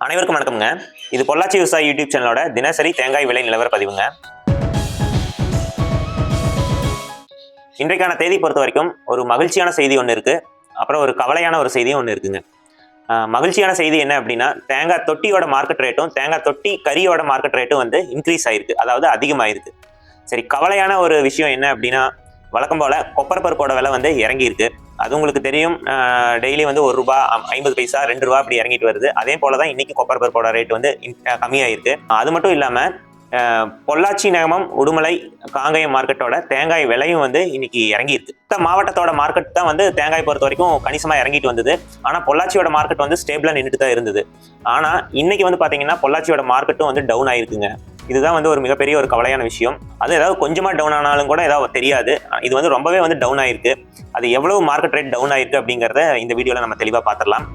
அனைவருக்கும் வணக்கம்ங்க. இது பொள்ளாச்சி விவசாய யூடியூப் சேனலோட தினசரி தேங்காய் விலை நிலவர பதிவுங்க. இன்றைக்கான தேதி பொறுத்த வரைக்கும் ஒரு மகிழ்ச்சியான செய்தி ஒன்று இருக்கு, அப்புறம் ஒரு கவலையான ஒரு செய்தியும் ஒன்று இருக்குங்க. மகிழ்ச்சியான செய்தி என்ன அப்படின்னா, தேங்காய் தொட்டியோட மார்க்கெட் ரேட்டும் தேங்காய் தொட்டி கறியோட மார்க்கெட் ரேட்டும் வந்து இன்க்ரீஸ் ஆயிருக்கு, அதாவது அதிகமாயிருக்கு. சரி, கவலையான ஒரு விஷயம் என்ன அப்படின்னா, வழக்கம் போல கொப்பரை பருப்போட விலை வந்து இறங்கி இருக்கு. அது உங்களுக்கு தெரியும், டெய்லி வந்து ₹1.50 ₹2 அப்படி இறங்கிட்டு வருது. அதே போலதான் இன்னைக்கு கொப்பரை பருப்போட ரேட் வந்து கம்மியாயிருக்கு. அது மட்டும் இல்லாம பொள்ளாச்சி, நேமம், உடுமலை, காங்கயம் மார்க்கெட்டோட தேங்காய் விலையும் வந்து இன்னைக்கு இறங்கியிருக்கு. இந்த மாவட்டத்தோட மார்க்கெட் தான் வந்து தேங்காய் பொறுத்த வரைக்கும் கணிசமா இறங்கிட்டு வந்தது. ஆனா பொள்ளாச்சியோட மார்க்கெட் வந்து ஸ்டேபிளா நின்றுட்டு தான் இருந்தது. ஆனா இன்னைக்கு வந்து பாத்தீங்கன்னா பொள்ளாச்சியோட மார்க்கெட்டும் வந்து டவுன் ஆயிருக்குங்க. இதுதான் வந்து ஒரு மிகப்பெரிய ஒரு கவலையான விஷயம். அது ஏதாவது கொஞ்சமா டவுன் ஆனாலும் கூட ஏதாவது தெரியாது. இது வந்து ரொம்பவே வந்து டவுன் ஆயிருக்கு. அது எவ்வளவு மார்க்கெட் ரேட் டவுன் ஆயிருக்கு அப்படிங்கறத இந்த வீடியோல நம்ம தெளிவா பாத்திரலாம்.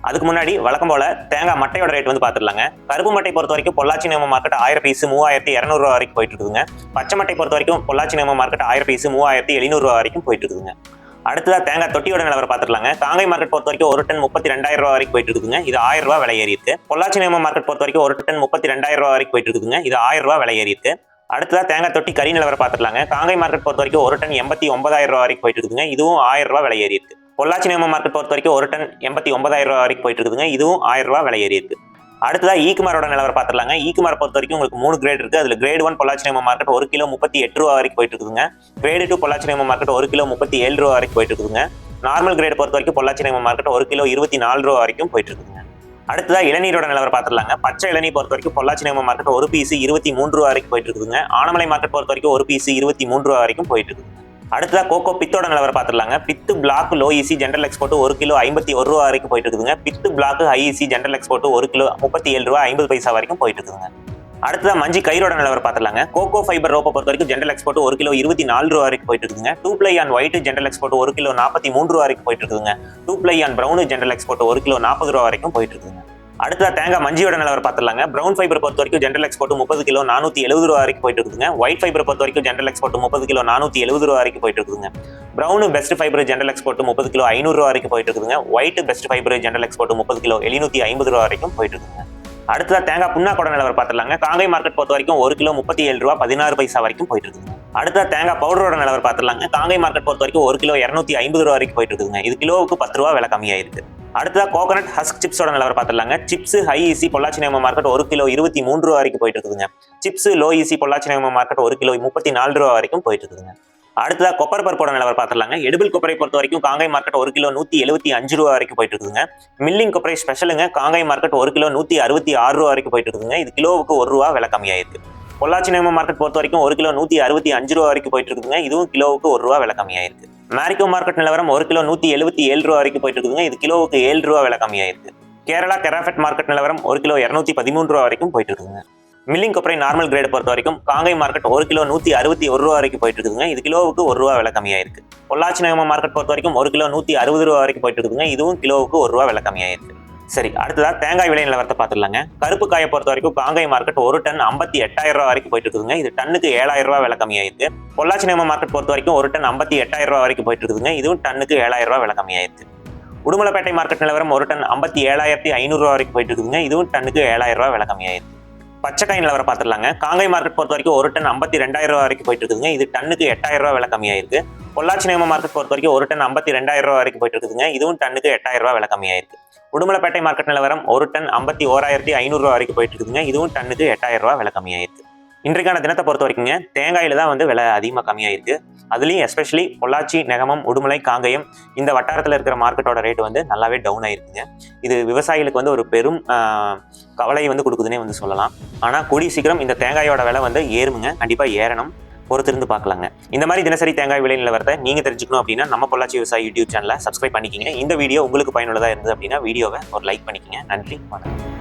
அதுக்கு முன்னாடி வழக்கம் போல தேங்காய் மட்டையோட ரேட் வந்து பாத்துடலாங்க. கருப்பு மட்டை பொறுத்த வரைக்கும் பொள்ளாச்சி நேமம் மார்க்கெட் 1000 பீஸ் ₹3200 வரைக்கும் போயிட்டு இருக்குதுங்க. பச்சை மட்டை பொறுத்த வரைக்கும் பொள்ளாச்சி நேமம் மார்க்கெட் 1000 பீஸ் ₹3700 வரைக்கும் போயிட்டு இருக்குதுங்க. அடுத்ததா தேங்காய் தொட்டியோட நிலவரம் பாத்துக்கலாங்க. காங்கை மார்க்கெட் பொறுத்த வரைக்கும் ஒரு டன் ₹32,000 வரைக்கும் போயிட்டு இருக்குதுங்க. இது ₹1000 விலை ஏறி இருக்கு. பொள்ளாச்சி நேமம் மார்க்கெட் பொறுத்த வரைக்கும் ஒரு டன் ₹32,000 வரைக்கும் போயிட்டு இருக்குதுங்க. இது ₹1000 விலை ஏறி இருக்கு. அடுத்ததா தேங்காய் தொட்டி கறி நிலவரம் பாத்துக்கலாங்க. காங்கை மார்க்கெட் பொறுத்த வரைக்கும் ஒரு டன் ₹89,000 வரைக்கும் போயிட்டு இருக்குதுங்க. இதுவும் ₹1000 விலை ஏறி இருக்கு. பொள்ளாச்சி நேமம் மார்க்கெட் பொறுத்த வரைக்கும் ஒரு டன் ₹89,000 வரைக்கும் போயிட்டு இருக்குதுங்க. இதுவும் ₹1000 விலை ஏறி இருக்கு. அடுத்ததா ஈக்குமாரோட நிலவரம் பாத்துடலாங்க. ஈக்குமார் பொறுத்த வரைக்கும் உங்களுக்கு 3 கிரேட் இருக்கு. அதுல கிரேட் 1 பொள்ளாச்சி நேமம் மார்க்கெட் ஒரு கிலோ ₹38 வரைக்கும் போயிட்டு இருக்குதுங்க. கிரேட் 2 பொள்ளாச்சி நேமம் மார்க்கெட் ஒரு கிலோ ₹37 வரைக்கும் போயிட்டு இருக்குதுங்க. நார்மல் கிரேட் பொறுத்த வரைக்கும் பொள்ளாச்சி நேமம் மார்க்கெட் ஒரு கிலோ ₹24 வரைக்கும் போயிட்டு இருக்குதுங்க. அடுத்ததா இளநீரோட நிலவரம் பாத்துடலாங்க. பச்சை இளநீர் பொறுத்த வரைக்கும் பொள்ளாச்சி நேமம் மார்க்கெட் ஒரு பீஸ் ₹23 வரைக்கும் போயிட்டு இருக்குதுங்க. ஆனமலை மார்க்கெட் பொறுத்த வரைக்கும் ஒரு பீஸ் ₹23 வரைக்கும் போயிட்டு இருக்குதுங்க. அடுத்ததா கோகோ பித்தோட நிலவரம் பாத்துடலாங்க. பித்து பிளாக் லோ ஈசி ஜெனரல் எக்ஸ்போர்ட் ஒரு கிலோ ₹51 வரைக்கும் போயிட்டு இருக்குதுங்க. பித்து பிளாக் ஹை ஈசி ஜெனரல் எக்ஸ்போர்ட் ஒரு கிலோ ₹37.50 வரைக்கும் போயிட்டு இருக்குதுங்க. அடுத்ததா மஞ்சி கயிறோட நிலவரம் பாத்துடலாங்க. கோகோ ஃபைபர் ரோப்பை பொறுத்த வரைக்கும் ஜெனரல் எக்ஸ்போர்ட் ஒரு கிலோ ₹24 வரைக்கும் போயிட்டு இருக்குதுங்க. 2 ply on white general export ஒரு கிலோ ₹43 வரைக்கும் போயிட்டு இருக்குதுங்க. 2 ply on brown general export ஒரு கிலோ ₹40 வரைக்கும் போயிட்டு இருக்குதுங்க. அடுத்ததா தேங்காய் மஞ்சியோட நிலவரம் பாத்துடலாங்க. பிரவுன் ஃபைபர் பொறுத்த வரைக்கும் ஜெனரல் எக்ஸ்போர்ட் 30 கிலோ ₹470 வரைக்கும் போயிட்டு இருக்குதுங்க. ஒயிட் ஃபைபர் பொறுத்த வரைக்கும் ஜெனரல் எக்ஸ்போர்ட் 30 கிலோ ₹470 வரைக்கும் போயிட்டு இருக்குதுங்க. Brown best fibre general export 30 kilo ₹500 வரைக்கும் போயிட்டு இருக்குதுங்க. White best fibre general export 30 kilo ₹750 வரைக்கும் போயிட்டு இருக்குதுங்க. அடுத்ததா தேங்காய் புண்ணாக்கோட நிலவரம் பாத்துடலாங்க. காங்கை மார்க்கெட் பொறுத்த வரைக்கும் ஒரு கிலோ ₹37.16 வரைக்கும் போயிட்டு இருக்குதுங்க. அடுத்த தேங்காய் பவுடரோட நிலவரம் பாத்துடலாங்க. காங்கை மார்க்கெட் பொறுத்த வரைக்கும் ஒரு கிலோ ₹250 வரைக்கும் போயிட்டு இருக்குதுங்க. இது கிலோவுக்கு ₹10 விலை கம்மியாயிருக்கு. அடுத்ததா கோகனட் ஹஸ்க் சிப்ஸோட நிலவரம் பாத்துடலாங்க. Chips high EC Pollachi Nemam market ஒரு கிலோ ₹23 வரைக்கும் போயிட்டு இருக்குதுங்க. Chips low EC Pollachi Nemam market ஒரு கிலோ ₹34 வரைக்கும் போயிட்டு இருக்குதுங்க. அடுத்ததா கொப்பரை பருப்போட நிலவரம் பாத்துடலாங்க. எடுபிள் கொப்பரை பொறுத்த வரைக்கும் காங்கை மார்க்கெட் ஒரு கிலோ ₹175 வரைக்கும் போயிட்டு இருக்குதுங்க. மில்லிங் கொப்பரை ஸ்பெஷலுங்க. காங்கை மார்க்கெட் ஒரு கிலோ ₹166 வரைக்கும் போயிட்டு இருக்குதுங்க. இது கிலோவுக்கு ₹1 விலை கம்மியாயிருக்கு. பொள்ளாச்சி நேமம் மார்க்கெட் பொறுத்த வரைக்கும் ஒரு கிலோ ₹165 வரைக்கும் போயிட்டு இருக்குதுங்க. இதுவும் கிலோவுக்கு ₹1 விலை கம்மியாயிருக்கு. மேரிகோ மார்க்கெட் நிலவரம் ஒரு கிலோ ₹177 வரைக்கும் போயிட்டு இருக்குதுங்க. இது கிலோவுக்கு ₹7 விலை கம்மியாயிருக்கு. கேரளா கெராஃபெட் மார்க்கெட் நிலவரம் ஒரு கிலோ ₹213 வரைக்கும் போயிட்டு இருக்குதுங்க. மில்லிங் கொப்பரை நார்மல் கிரேட் பொறுத்த வரைக்கும் காங்கை மார்க்கெட் ஒரு கிலோ ₹161 வரைக்கும் போயிட்டு இருக்குதுங்க. இது கிலோவுக்கு ₹1 விலை கம்மியாயிருக்கு. பொள்ளாச்சி நேமம் மார்க்கெட் பொறுத்த வரைக்கும் ஒரு கிலோ ₹160 வரைக்கும் போயிட்டு இருக்குதுங்க. இதுவும் கிலோவுக்கு ₹1 விலை கம்மியாயிருக்கு. சரி, அடுத்ததா தேங்காய் விலை நிலவரத்தை பாத்துடலாங்க. கருப்பு காயை பொறுத்த வரைக்கும் காங்கை மார்க்கெட் ஒரு டன் ₹58,000 வரைக்கும் போயிட்டு இருக்குதுங்க. இது டன்னுக்கு ₹7,000 விலை கம்மியாயிருக்கு. பொள்ளாச்சி நேமம் மார்க்கெட் பொறுத்த வரைக்கும் ஒரு டன் ₹58,000 வரைக்கும் போயிட்டு இருக்குதுங்க. இதுவும் டன்னுக்கு ₹7,000 விலை கம்மியாயிருக்கு. உடுமலைப்பேட்டை மார்க்கெட் நிலவரம் ஒரு டன் ₹57,500 வரைக்கும் போயிட்டு இருக்குதுங்க. இதுவும் டன்னுக்கு ₹7,000 விலை கம்மியாயிருக்கு. பச்சைக்காய் நிலவரம் பாத்துடலாங்க. காங்கை மார்க்கெட் பொறுத்த வரைக்கும் ஒரு டன் ₹52,000 வரைக்கும் போயிட்டு இருக்குதுங்க. இது டன்னுக்கு ₹8,000 விலை கம்மியாயிருக்கு. பொள்ளாச்சி நேமம் மார்க்கெட் பொறுத்த வரைக்கும் ஒரு டன் ₹52,000 வரைக்கும் போயிட்டு இருக்குதுங்க. இதுவும் டன்னுக்கு ₹8,000 விலை கம்மியாயிருக்கு. உடுமலைப்பேட்டை மார்க்கெட் நிலவரம் ஒரு டன் ₹51,500 வரைக்கும் போயிட்டு இருக்குதுங்க. இதுவும் டன்னுக்கு ₹8,000 விலை கம்மியாயிருக்கு. இன்றைக்கான தினத்தை பொறுத்த வரைக்குங்க தேங்காயில தான் வந்து விலை அதிகமாக கம்மியாயிருக்கு. அதுலேயும் எஸ்பெஷலி பொள்ளாச்சி, நெகமம், உடுமலை, காங்கயம் இந்த வட்டாரத்தில் இருக்கிற மார்க்கெட்டோட ரேட் வந்து நல்லாவே டவுன் ஆயிருக்குங்க. இது விவசாயிகளுக்கு வந்து ஒரு பெரும் கவலையை வந்து கொடுக்குதுன்னே வந்து சொல்லலாம். ஆனால் கூடிய சீக்கிரம் இந்த தேங்காயோட விலை வந்து ஏறுமுங்க, கண்டிப்பாக ஏறணும். பொறுத்திருந்து பார்க்கலாங்க. இந்த மாதிரி தினசரி தேங்காய் விலை நிலவரத்தை நீங்க தெரிஞ்சுக்கணும் அப்படின்னா நம்ம பொள்ளாச்சி விவசாய யூடியூப் சேனலை சப்ஸ்கிரைப் பண்ணிக்கிங்க. இந்த வீடியோ உங்களுக்கு பயனுள்ளதா இருந்தது அப்படின்னா வீடியோவை ஒரு லைக் பண்ணிக்கிங்க. நன்றி, வணக்கம்.